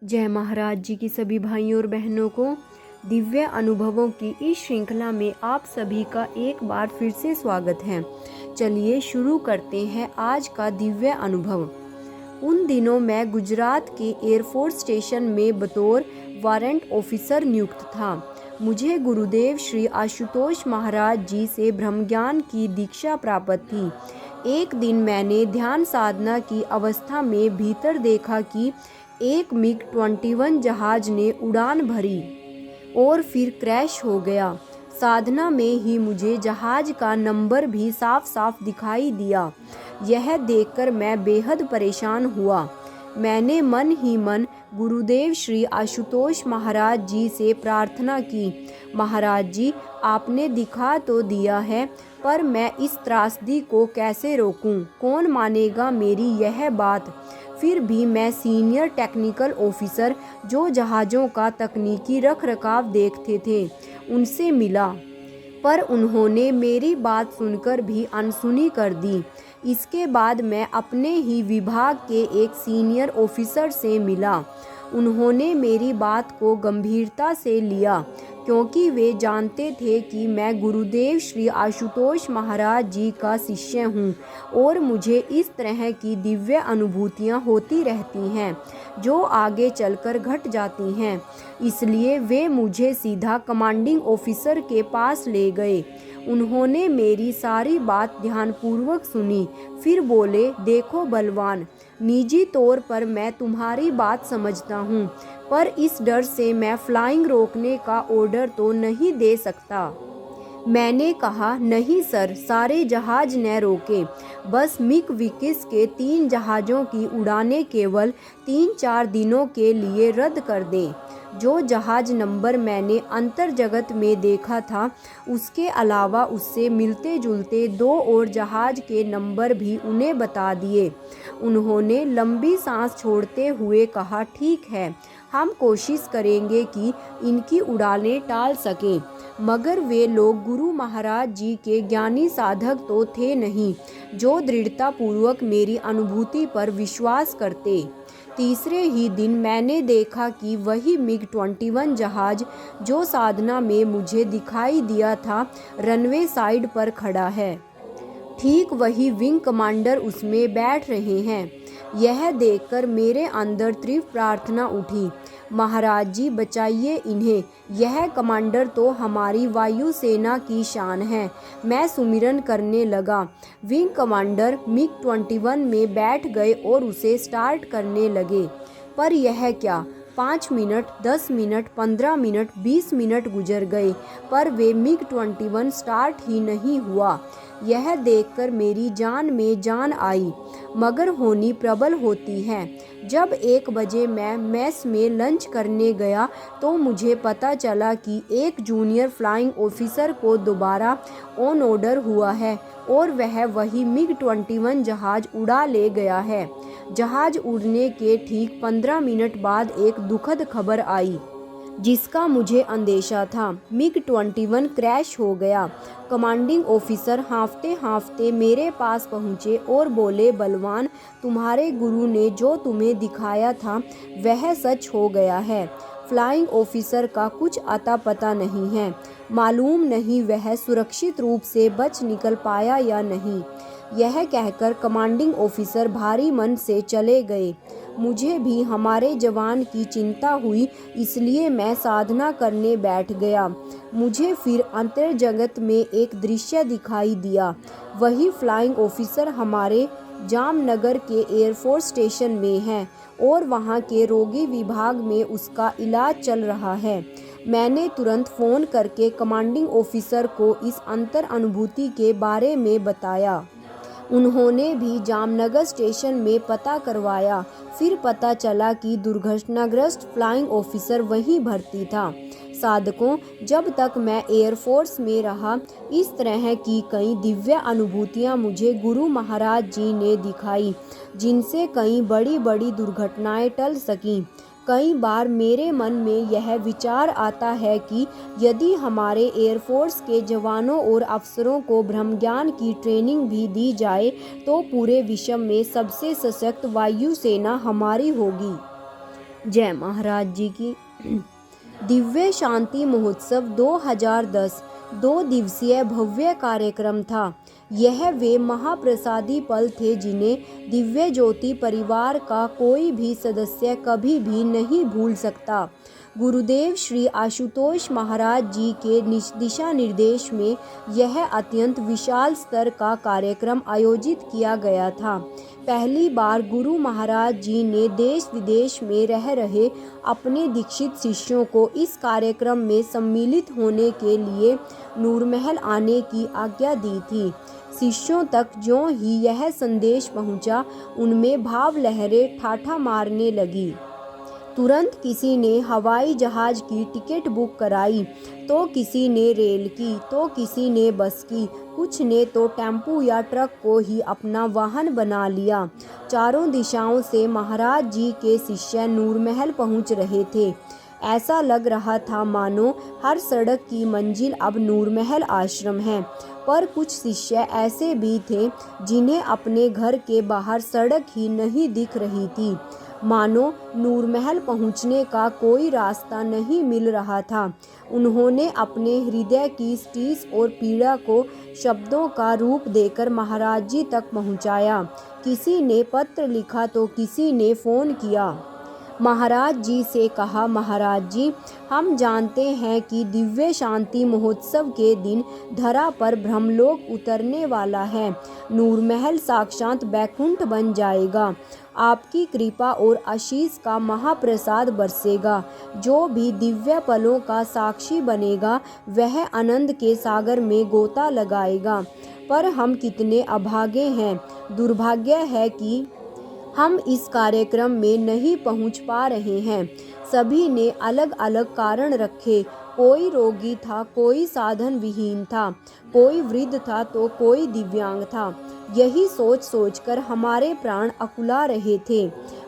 जय महाराज जी की सभी भाइयों और बहनों को। दिव्य अनुभवों की इस श्रृंखला में आप सभी का एक बार फिर से स्वागत है। चलिए शुरू करते हैं आज का दिव्य अनुभव। उन दिनों मैं गुजरात के एयरफोर्स स्टेशन में बतौर वारंट ऑफिसर नियुक्त था। मुझे गुरुदेव श्री आशुतोष महाराज जी से ब्रह्म ज्ञान की दीक्षा प्राप्त थी। एक दिन मैंने ध्यान साधना की अवस्था में भीतर देखा कि एक मिग 21 जहाज ने उड़ान भरी और फिर क्रैश हो गया। साधना में ही मुझे जहाज का नंबर भी साफ साफ दिखाई दिया। यह देखकर मैं बेहद परेशान हुआ। मैंने मन ही मन गुरुदेव श्री आशुतोष महाराज जी से प्रार्थना की, महाराज जी आपने दिखा तो दिया है, पर मैं इस त्रासदी को कैसे रोकूं? कौन मानेगा मेरी यह बात? फिर भी मैं सीनियर टेक्निकल ऑफिसर जो जहाज़ों का तकनीकी रखरखाव देखते थे उनसे मिला, पर उन्होंने मेरी बात सुनकर भी अनसुनी कर दी। इसके बाद मैं अपने ही विभाग के एक सीनियर ऑफिसर से मिला। उन्होंने मेरी बात को गंभीरता से लिया, क्योंकि वे जानते थे कि मैं गुरुदेव श्री आशुतोष महाराज जी का शिष्य हूँ और मुझे इस तरह की दिव्य अनुभूतियाँ होती रहती हैं जो आगे चलकर घट जाती हैं। इसलिए वे मुझे सीधा कमांडिंग ऑफिसर के पास ले गए। उन्होंने मेरी सारी बात ध्यानपूर्वक सुनी, फिर बोले, देखो बलवान, निजी तौर पर मैं तुम्हारी बात समझता हूँ, पर इस डर से मैं फ्लाइंग रोकने का ऑर्डर तो नहीं दे सकता। मैंने कहा, नहीं सर, सारे जहाज न रोके, बस मिग 21 के 3 जहाज़ों की उड़ानें केवल 3-4 दिनों के लिए रद्द कर दें। जो जहाज नंबर मैंने अंतर जगत में देखा था, उसके अलावा उससे मिलते जुलते 2 और जहाज के नंबर भी उन्हें बता दिए। उन्होंने लंबी सांस छोड़ते हुए कहा, ठीक है, हम कोशिश करेंगे कि इनकी उड़ानें टाल सकें। मगर वे लोग गुरु महाराज जी के ज्ञानी साधक तो थे नहीं, जो दृढ़तापूर्वक मेरी अनुभूति पर विश्वास करते। तीसरे ही दिन मैंने देखा कि वही मिग 21 जहाज जो साधना में मुझे दिखाई दिया था, रनवे साइड पर खड़ा है। ठीक वही विंग कमांडर उसमें बैठ रहे हैं। यह देखकर मेरे अंदर तीव्र प्रार्थना उठी, महाराज जी बचाइए इन्हें, यह कमांडर तो हमारी वायुसेना की शान है। मैं सुमिरन करने लगा। विंग कमांडर मिग 21 में बैठ गए और उसे स्टार्ट करने लगे, पर यह क्या, 5 मिनट, 10 मिनट, 15 मिनट, 20 मिनट गुजर गए, पर वे मिग 21 स्टार्ट ही नहीं हुआ। यह देखकर मेरी जान में जान आई, मगर होनी प्रबल होती है। जब 1 बजे मैं मेस में लंच करने गया तो मुझे पता चला कि एक जूनियर फ्लाइंग ऑफिसर को दोबारा ऑन ऑर्डर हुआ है और वह वही मिग 21 जहाज उड़ा ले गया है। जहाज उड़ने के ठीक 15 मिनट बाद एक दुखद खबर आई, जिसका मुझे अंदेशा था। मिग 21 क्रैश हो गया। कमांडिंग ऑफिसर हाँफते हाँफते मेरे पास पहुँचे और बोले, बलवान, तुम्हारे गुरु ने जो तुम्हें दिखाया था वह सच हो गया है। फ्लाइंग ऑफिसर का कुछ अता पता नहीं है। मालूम नहीं वह सुरक्षित रूप से बच निकल पाया या नहीं। यह कहकर कमांडिंग ऑफिसर भारी मन से चले गए। मुझे भी हमारे जवान की चिंता हुई, इसलिए मैं साधना करने बैठ गया। मुझे फिर अंतर जगत में एक दृश्य दिखाई दिया। वही फ्लाइंग ऑफिसर हमारे जामनगर के एयरफोर्स स्टेशन में है और वहाँ के रोगी विभाग में उसका इलाज चल रहा है। मैंने तुरंत फ़ोन करके कमांडिंग ऑफिसर को इस अंतर अनुभूति के बारे में बताया। उन्होंने भी जामनगर स्टेशन में पता करवाया। फिर पता चला कि दुर्घटनाग्रस्त फ्लाइंग ऑफिसर वहीं भर्ती था। साधकों, जब तक मैं एयरफोर्स में रहा, इस तरह की कई दिव्य अनुभूतियाँ मुझे गुरु महाराज जी ने दिखाई, जिनसे कई बड़ी बड़ी दुर्घटनाएं टल सकीं। कई बार मेरे मन में यह विचार आता है कि यदि हमारे एयरफोर्स के जवानों और अफसरों को ब्रह्म ज्ञान की ट्रेनिंग भी दी जाए तो पूरे विश्व में सबसे सशक्त वायुसेना हमारी होगी। जय महाराज जी की। दिव्य शांति महोत्सव 2010 2 दिवसीय भव्य कार्यक्रम था। यह वे महाप्रसादी पल थे जिन्हें दिव्य ज्योति परिवार का कोई भी सदस्य कभी भी नहीं भूल सकता। गुरुदेव श्री आशुतोष महाराज जी के दिशा निर्देश में यह अत्यंत विशाल स्तर का कार्यक्रम आयोजित किया गया था। पहली बार गुरु महाराज जी ने देश विदेश में रह रहे अपने दीक्षित शिष्यों को इस कार्यक्रम में सम्मिलित होने के लिए नूरमहल आने की आज्ञा दी थी। शिष्यों तक ज्यों ही यह संदेश पहुंचा, उनमें भाव लहरें ठाठा मारने लगी। तुरंत किसी ने हवाई जहाज की टिकट बुक कराई, तो किसी ने रेल की, तो किसी ने बस की, कुछ ने तो टेम्पू या ट्रक को ही अपना वाहन बना लिया। चारों दिशाओं से महाराज जी के शिष्य नूरमहल पहुंच रहे थे। ऐसा लग रहा था मानो हर सड़क की मंजिल अब नूरमहल आश्रम है। पर कुछ शिष्य ऐसे भी थे जिन्हें अपने घर के बाहर सड़क ही नहीं दिख रही थी, मानो नूरमहल पहुंचने का कोई रास्ता नहीं मिल रहा था। उन्होंने अपने हृदय की टीस और पीड़ा को शब्दों का रूप देकर महाराज जी तक पहुंचाया। किसी ने पत्र लिखा तो किसी ने फ़ोन किया। महाराज जी से कहा, महाराज जी, हम जानते हैं कि दिव्य शांति महोत्सव के दिन धरा पर ब्रह्मलोक उतरने वाला है। नूरमहल साक्षात बैकुंठ बन जाएगा। आपकी कृपा और आशीष का महाप्रसाद बरसेगा। जो भी दिव्य पलों का साक्षी बनेगा वह आनंद के सागर में गोता लगाएगा। पर हम कितने अभागे हैं। दुर्भाग्य है कि हम इस कार्यक्रम में नहीं पहुंच पा रहे हैं। सभी ने अलग अलग कारण रखे। कोई रोगी था, कोई साधन विहीन था, कोई वृद्ध था तो कोई दिव्यांग था। यही सोच सोचकर हमारे प्राण अकुला रहे थे।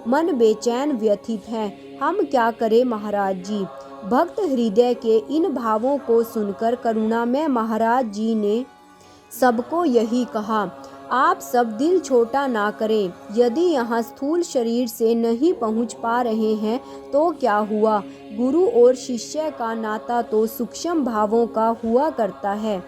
मन बेचैन व्यथित है। हम क्या करें महाराज जी। भक्त हृदय के इन भावों को सुनकर करुणामय महाराज जी ने सबको यही कहा, आप सब दिल छोटा ना करें। यदि यहाँ स्थूल शरीर से नहीं पहुँच पा रहे हैं तो क्या हुआ। गुरु और शिष्य का नाता तो सूक्ष्म भावों का हुआ करता है।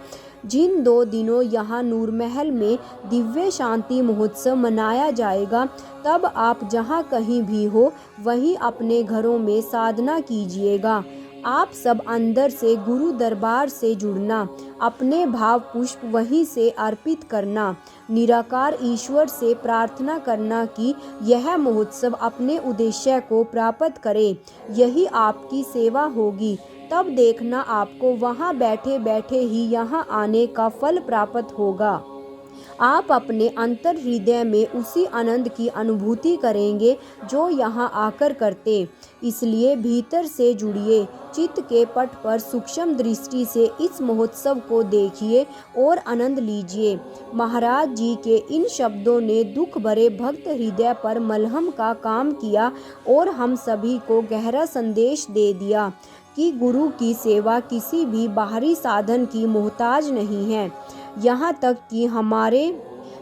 जिन 2 दिनों यहाँ नूरमहल में दिव्य शांति महोत्सव मनाया जाएगा, तब आप जहाँ कहीं भी हो वहीं अपने घरों में साधना कीजिएगा। आप सब अंदर से गुरु दरबार से जुड़ना, अपने भाव पुष्प वहीं से अर्पित करना, निराकार ईश्वर से प्रार्थना करना कि यह महोत्सव अपने उद्देश्य को प्राप्त करे। यही आपकी सेवा होगी। तब देखना आपको वहाँ बैठे बैठे ही यहाँ आने का फल प्राप्त होगा। आप अपने अंतर हृदय में उसी आनंद की अनुभूति करेंगे जो यहाँ आकर करते। इसलिए भीतर से जुड़िए। चित्त के पट पर सूक्ष्म दृष्टि से इस महोत्सव को देखिए और आनंद लीजिए। महाराज जी के इन शब्दों ने दुख भरे भक्त हृदय पर मलहम का काम किया और हम सभी को गहरा संदेश दे दिया कि गुरु की सेवा किसी भी बाहरी साधन की मोहताज नहीं है, यहाँ तक कि हमारे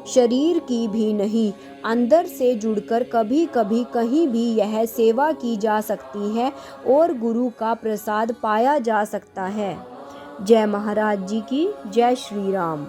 शरीर की भी नहीं। अंदर से जुड़कर कभी कभी कहीं भी यह सेवा की जा सकती है और गुरु का प्रसाद पाया जा सकता है। जय महाराज जी की। जय श्री राम।